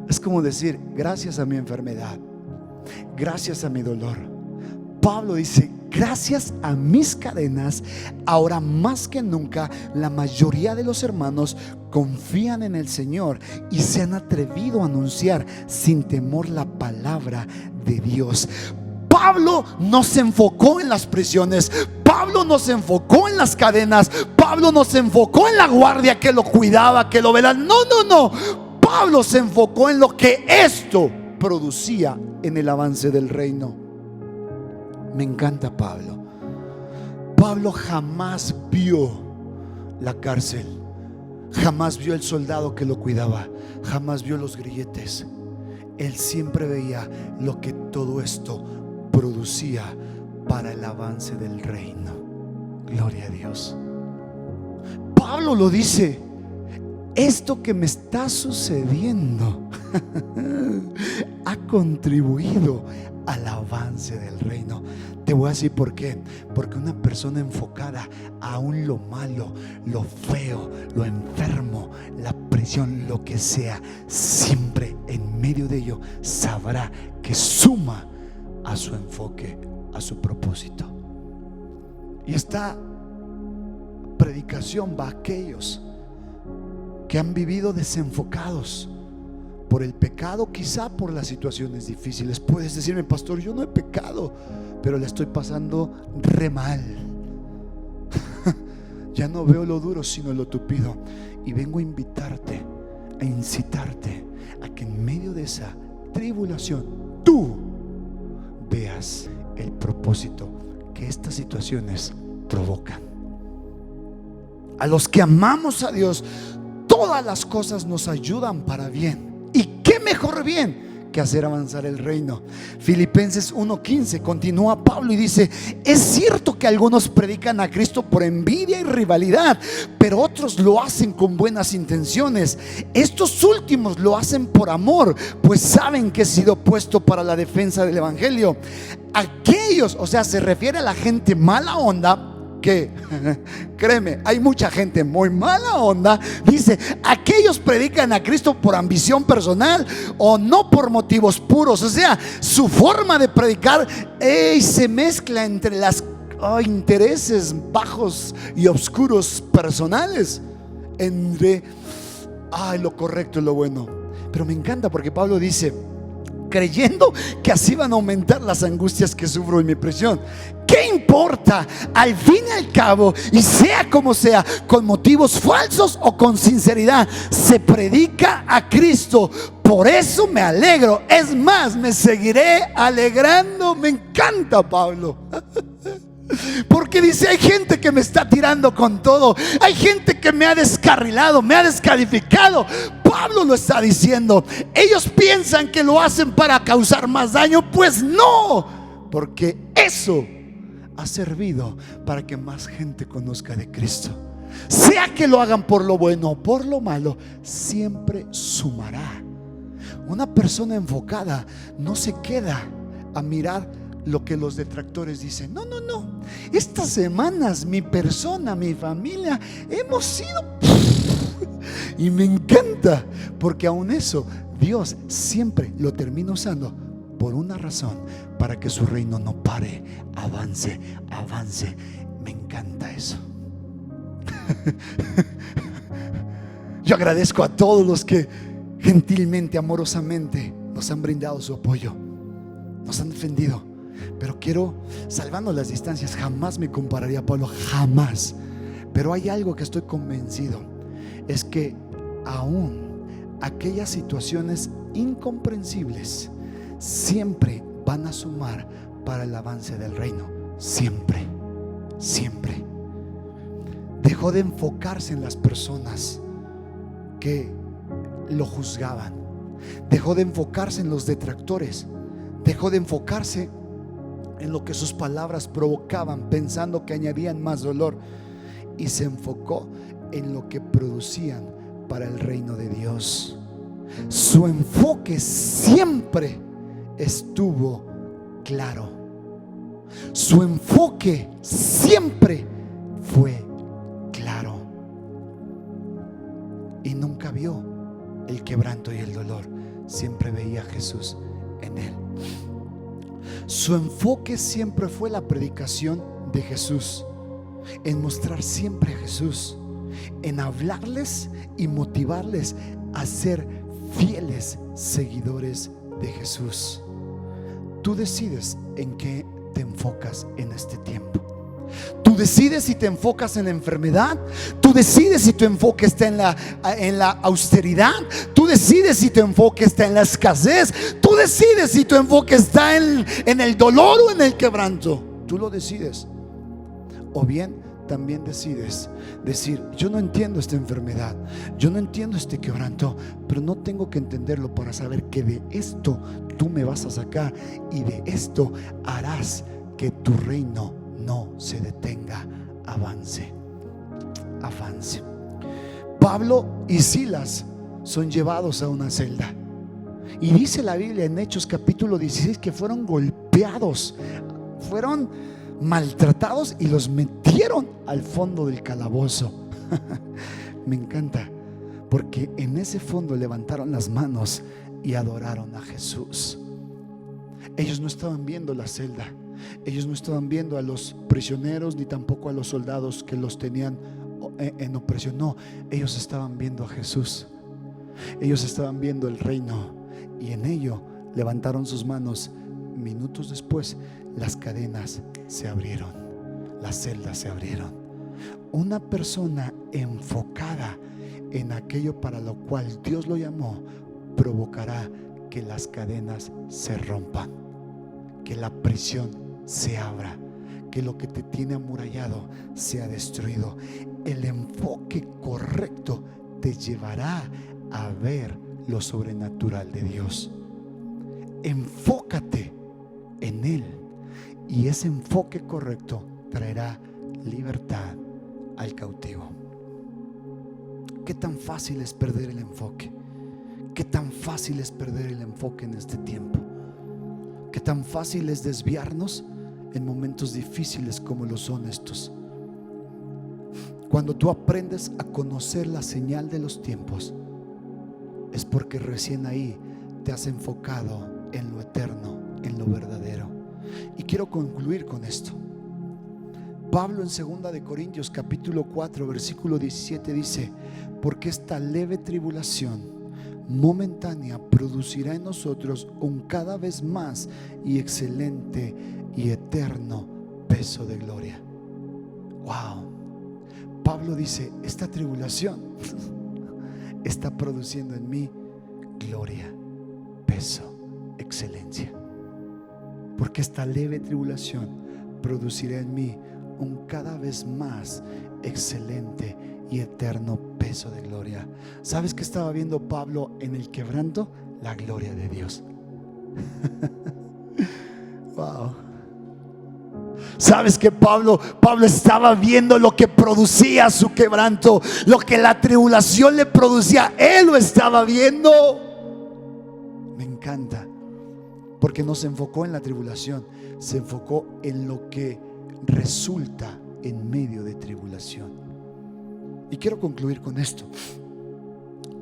es como decir, gracias a mi enfermedad, gracias a mi dolor. Pablo dice: gracias a mis cadenas, ahora más que nunca la mayoría de los hermanos confían en el Señor y se han atrevido a anunciar sin temor la palabra de Dios. Pablo no se enfocó en las prisiones, Pablo no se enfocó en las cadenas, Pablo no se enfocó en la guardia que lo cuidaba, que lo velaba. No. Pablo se enfocó en lo que esto producía en el avance del reino. Me encanta Pablo. Pablo jamás vio la cárcel, jamás vio el soldado que lo cuidaba, jamás vio los grilletes. Él siempre veía lo que todo esto producía para el avance del reino. Gloria a Dios. Pablo lo dice: esto que me está sucediendo ha contribuido al avance del reino. Te voy a decir por qué. Porque una persona enfocada aún lo malo, lo feo, lo enfermo, la prisión, lo que sea, siempre en medio de ello sabrá que suma a su enfoque, a su propósito. Y esta predicación va a aquellos que han vivido desenfocados por el pecado, quizá por las situaciones difíciles. Puedes decirme: pastor, yo no he pecado, pero le estoy pasando re mal. Ya no veo lo duro sino lo tupido. Y vengo a invitarte, a incitarte a que en medio de esa tribulación tú veas el propósito que estas situaciones provocan. A los que amamos a Dios, todas las cosas nos ayudan para bien. ¿Y qué mejor bien que hacer avanzar el reino? Filipenses 1:15 continúa Pablo y dice: es cierto que algunos predican a Cristo por envidia y rivalidad, pero otros lo hacen con buenas intenciones. Estos últimos lo hacen por amor, pues saben que he sido puesto para la defensa del evangelio. Aquellos, o sea, se refiere a la gente mala onda, que créeme, hay mucha gente muy mala onda. Dice: aquellos predican a Cristo por ambición personal o no por motivos puros. O sea, su forma de predicar se mezcla entre las intereses bajos y oscuros personales, entre lo correcto y lo bueno. Pero me encanta porque Pablo dice: creyendo que así van a aumentar las angustias que sufro en mi prisión. ¿Qué importa? Al fin y al cabo, y sea como sea, con motivos falsos o con sinceridad, se predica a Cristo. Por eso me alegro. Es más, me seguiré alegrando. Me encanta Pablo. Porque dice: hay gente que me está tirando con todo, hay gente que me ha descarrilado, me ha descalificado. Pablo lo está diciendo: ellos piensan que lo hacen para causar más daño. Pues no, porque eso ha servido para que más gente conozca de Cristo. Sea que lo hagan por lo bueno o por lo malo, siempre sumará. Una persona enfocada no se queda a mirar lo que los detractores dicen. No. Estas semanas mi persona, mi familia, hemos sido... Y me encanta, porque aún eso Dios siempre lo termina usando por una razón: para que su reino no pare, avance. Me encanta eso. Yo agradezco a todos los que gentilmente, amorosamente nos han brindado su apoyo, nos han defendido. Pero quiero, salvando las distancias, jamás me compararía a Pablo, jamás. Pero hay algo que estoy convencido: es que aún aquellas situaciones incomprensibles siempre van a sumar para el avance del reino. Siempre. Dejó de enfocarse en las personas que lo juzgaban, dejó de enfocarse en los detractores, dejó de enfocarse en lo que sus palabras provocaban, pensando que añadían más dolor, y se enfocó en lo que producían para el reino de Dios. Su enfoque siempre estuvo claro. Su enfoque siempre fue claro, y nunca vio el quebranto y el dolor. Siempre veía a Jesús en él. Su enfoque siempre fue la predicación de Jesús, en mostrar siempre a Jesús, en hablarles y motivarles a ser fieles seguidores de Jesús. Tú decides en qué te enfocas en este tiempo. Tú decides si te enfocas en la enfermedad. Tú decides si tu enfoque está en la austeridad. Tú decides si tu enfoque está en la escasez. Tú decides si tu enfoque está en el dolor o en el quebranto. Tú lo decides. O bien también decides decir: yo no entiendo esta enfermedad, yo no entiendo este quebranto, pero no tengo que entenderlo para saber que de esto tú me vas a sacar, y de esto harás que tu reino no se detenga, avance. Pablo y Silas son llevados a una celda, y dice la Biblia en Hechos capítulo 16 que fueron golpeados, fueron maltratados y los metieron al fondo del calabozo. Me encanta, porque en ese fondo levantaron las manos y adoraron a Jesús. Ellos no estaban viendo la celda, ellos no estaban viendo a los prisioneros, ni tampoco a los soldados que los tenían en opresión. No, ellos estaban viendo a Jesús. Ellos estaban viendo el reino, y en ello levantaron sus manos. Minutos después, las cadenas se abrieron, las celdas se abrieron. Una persona enfocada en aquello para lo cual Dios lo llamó provocará que las cadenas se rompan. que la prisión se abra, que lo que te tiene amurallado sea destruido. El enfoque correcto te llevará a ver lo sobrenatural de Dios. Enfócate en Él, y ese enfoque correcto traerá libertad al cautivo. ¿Qué tan fácil es perder el enfoque? ¿Qué tan fácil es perder el enfoque en este tiempo? ¿Qué tan fácil es desviarnos en momentos difíciles como lo son estos? Cuando tú aprendes a conocer la señal de los tiempos, es porque recién ahí te has enfocado en lo eterno, en lo verdadero. Y quiero concluir con esto. Pablo en 2 de Corintios capítulo 4 versículo 17 dice: porque esta leve tribulación momentánea producirá en nosotros un cada vez más y excelente y eterno peso de gloria. Wow. Pablo dice: esta tribulación está produciendo en mí gloria, peso, excelencia. Porque esta leve tribulación producirá en mí un cada vez más excelente y eterno peso de gloria. ¿Sabes qué estaba viendo Pablo en el quebranto? La gloria de Dios. Wow. ¿Sabes que Pablo estaba viendo lo que producía su quebranto, lo que la tribulación le producía? Él lo estaba viendo. Me encanta, porque no se enfocó en la tribulación, se enfocó en lo que resulta en medio de tribulación. Y quiero concluir con esto.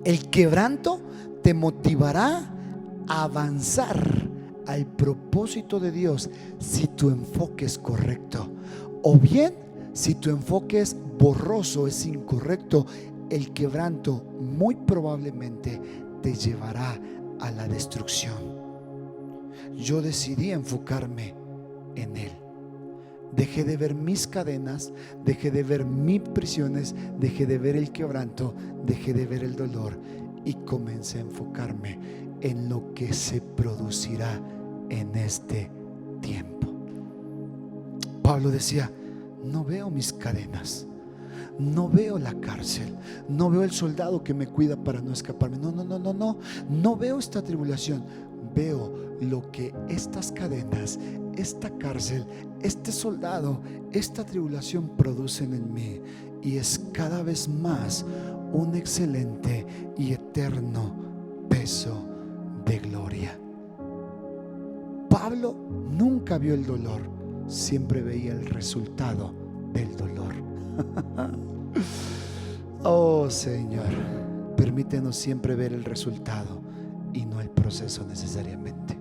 El quebranto te motivará a avanzar al propósito de Dios si tu enfoque es correcto, o bien si tu enfoque es borroso, es incorrecto. El quebranto muy probablemente te llevará a la destrucción. Yo decidí enfocarme en Él. Dejé de ver mis cadenas, dejé de ver mis prisiones, dejé de ver el quebranto, dejé de ver el dolor, y comencé a enfocarme en lo que se producirá en este tiempo. Pablo decía: no veo mis cadenas, no veo la cárcel, no veo el soldado que me cuida para no escaparme. No veo esta tribulación. Veo lo que estas cadenas, esta cárcel, este soldado, esta tribulación producen en mí, y es cada vez más un excelente y eterno peso de gloria. Pablo nunca vio el dolor, siempre veía el resultado del dolor. Oh Señor, permítenos siempre ver el resultado y no el proceso necesariamente.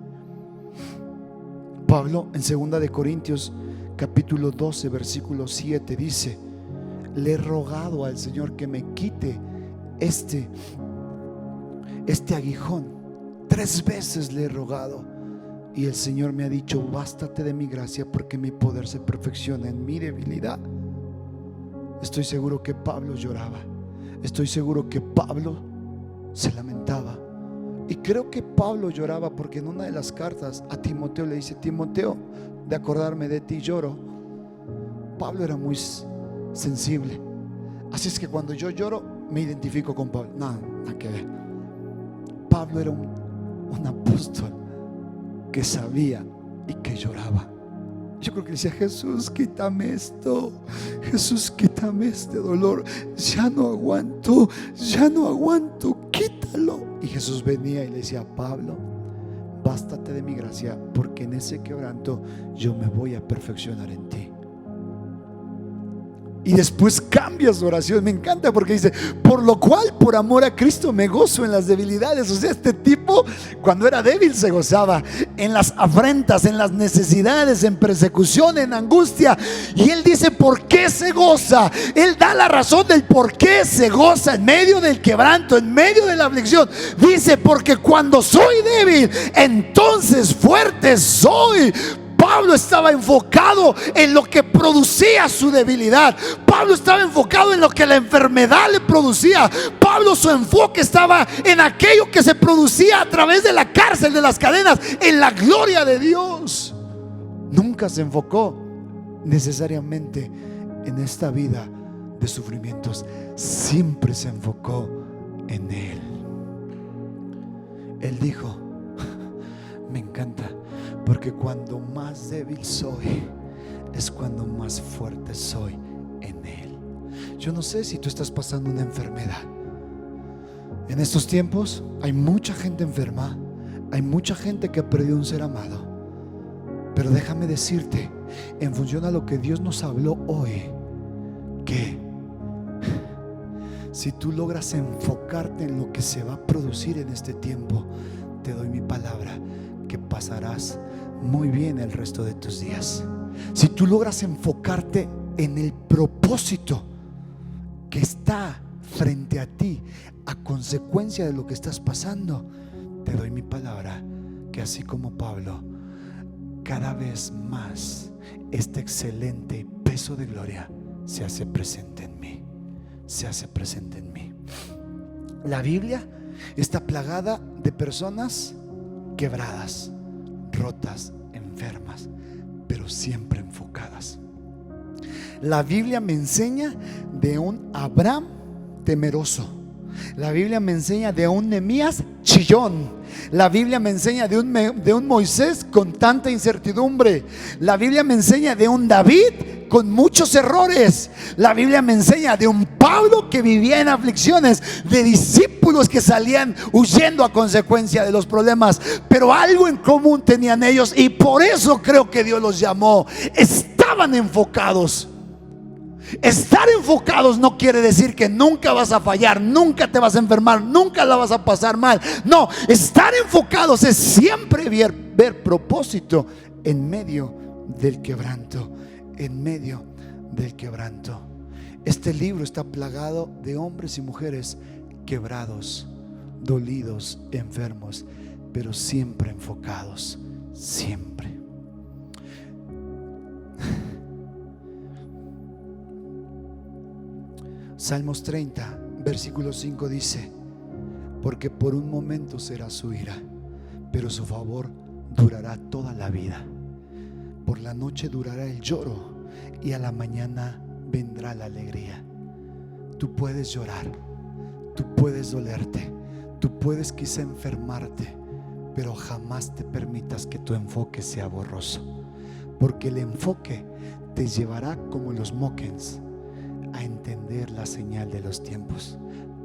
Pablo en 2 de Corintios capítulo 12 versículo 7 dice: le he rogado al Señor que me quite este aguijón. 3 veces le he rogado, y el Señor me ha dicho: bástate de mi gracia, porque mi poder se perfecciona en mi debilidad. Estoy seguro que Pablo lloraba, estoy seguro que Pablo se lamentaba, y creo que Pablo lloraba porque en una de las cartas a Timoteo le dice: Timoteo, de acordarme de ti lloro. Pablo era muy sensible, así es que cuando yo lloro me identifico con Pablo. Nada que ver. Pablo era un apóstol que sabía y que lloraba. Yo creo que decía: Jesús, quítame esto, Jesús, quítame este dolor, ya no aguanto, quítalo. Y Jesús venía y le decía: Pablo, bástate de mi gracia, porque en ese quebranto yo me voy a perfeccionar en ti. Y después cambia su oración. Me encanta porque dice: por lo cual, por amor a Cristo, me gozo en las debilidades. O sea, este tipo cuando era débil se gozaba en las afrentas, en las necesidades, en persecución, en angustia. Y él dice: ¿por qué se goza? Él da la razón del por qué se goza en medio del quebranto, en medio de la aflicción. Dice: porque cuando soy débil, entonces fuerte soy. Pablo estaba enfocado en lo que producía su debilidad. Pablo estaba enfocado en lo que la enfermedad le producía. Pablo, su enfoque estaba en aquello que se producía a través de la cárcel, de las cadenas, en la gloria de Dios. Nunca se enfocó necesariamente en esta vida de sufrimientos. Siempre se enfocó en Él. Él dijo, me encanta, porque cuando más débil soy es cuando más fuerte soy en Él. Yo no sé si tú estás pasando una enfermedad. En estos tiempos hay mucha gente enferma, hay mucha gente que ha perdido un ser amado. Pero déjame decirte, en función a lo que Dios nos habló hoy, que si tú logras enfocarte en lo que se va a producir en este tiempo, te doy mi palabra que pasarás muy bien el resto de tus días. Si tú logras enfocarte en el propósito que está frente a ti a consecuencia de lo que estás pasando, te doy mi palabra que así como Pablo, cada vez más este excelente peso de gloria se hace presente en mí. Se hace presente en mí. La Biblia está plagada de personas quebradas, rotas, enfermas, pero siempre enfocadas. La Biblia me enseña de un Abraham temeroso. La Biblia me enseña de un Nehemías chillón. La Biblia me enseña de un Moisés con tanta incertidumbre. La Biblia me enseña de un David con muchos errores. La Biblia me enseña de un Pablo que vivía en aflicciones, de discípulos que salían huyendo a consecuencia de los problemas. Pero algo en común tenían ellos, y por eso creo que Dios los llamó. Estaban enfocados. Estar enfocados no quiere decir que nunca vas a fallar, nunca te vas a enfermar, nunca la vas a pasar mal. No, estar enfocados es siempre ver propósito en medio del quebranto. En medio del quebranto. Este libro está plagado de hombres y mujeres quebrados, dolidos, enfermos, pero siempre enfocados, siempre. Salmos 30, versículo 5 dice: porque por un momento será su ira, pero su favor durará toda la vida. Por la noche durará el lloro, y a la mañana vendrá la alegría. Tú puedes llorar, tú puedes dolerte, tú puedes quizá enfermarte, pero jamás te permitas que tu enfoque sea borroso, porque el enfoque te llevará, como los Mockens, a entender la señal de los tiempos.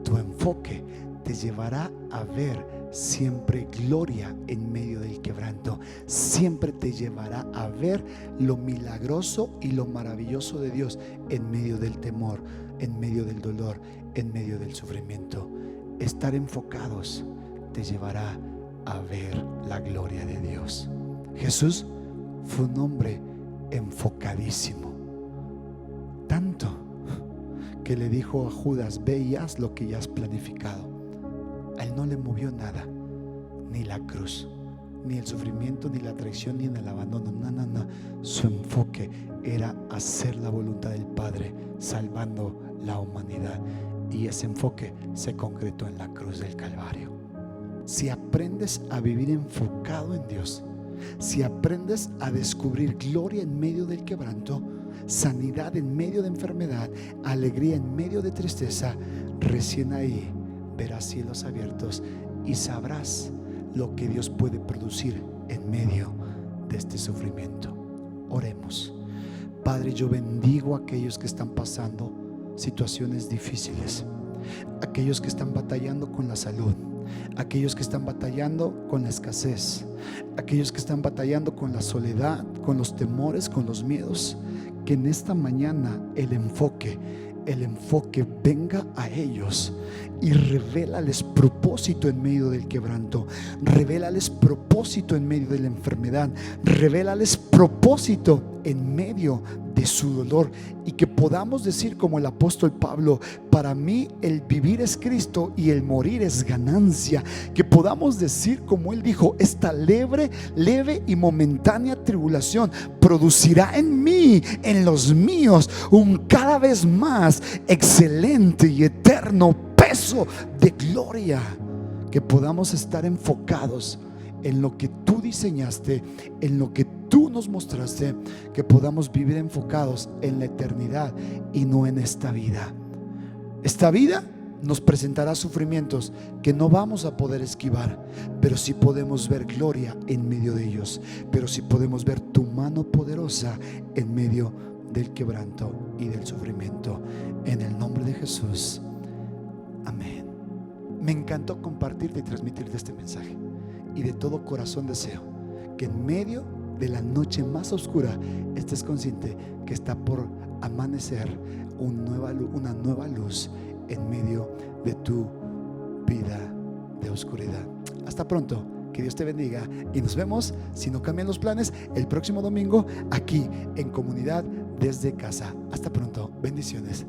Tu enfoque te llevará a ver siempre gloria en medio del quebranto. Siempre te llevará a ver lo milagroso y lo maravilloso de Dios en medio del temor, en medio del dolor, en medio del sufrimiento. Estar enfocados te llevará a ver la gloria de Dios. Jesús fue un hombre enfocadísimo, tanto que le dijo a Judas: ve y haz lo que ya has planificado. A él no le movió nada, ni la cruz, ni el sufrimiento, ni la traición, ni el abandono. No. Su enfoque era hacer la voluntad del Padre, salvando la humanidad. Y ese enfoque se concretó en la cruz del Calvario. Si aprendes a vivir enfocado en Dios, si aprendes a descubrir gloria en medio del quebranto, sanidad en medio de enfermedad, alegría en medio de tristeza, recién ahí verás cielos abiertos y sabrás lo que Dios puede producir en medio de este sufrimiento. Oremos. Padre, yo bendigo a aquellos que están pasando situaciones difíciles, aquellos que están batallando con la salud, aquellos que están batallando con la escasez, aquellos que están batallando con la soledad, con los temores, con los miedos. Que en esta mañana el enfoque venga a ellos y revélales propósito en medio del quebranto, revélales propósito en medio de la enfermedad, revélales propósito en medio de su dolor, y que podamos decir como el apóstol Pablo: para mí el vivir es Cristo y el morir es ganancia. Que podamos decir como él dijo: esta leve y momentánea tribulación producirá en mí, en los míos, un cada vez más excelente y eterno peso de gloria. Que podamos estar enfocados en lo que tú diseñaste, en lo que tú nos mostraste, que podamos vivir enfocados en la eternidad y no en esta vida. Esta vida nos presentará sufrimientos que no vamos a poder esquivar, pero sí podemos ver gloria en medio de ellos, pero sí podemos ver tu mano poderosa en medio del quebranto y del sufrimiento. En el nombre de Jesús, amén. Me encantó compartirte y transmitirte este mensaje, y de todo corazón deseo que en medio de la noche más oscura estés consciente que está por amanecer una nueva luz en medio de tu vida de oscuridad. Hasta pronto, que Dios te bendiga y nos vemos, si no cambian los planes, el próximo domingo aquí en Comunidad desde Casa. Hasta pronto, bendiciones.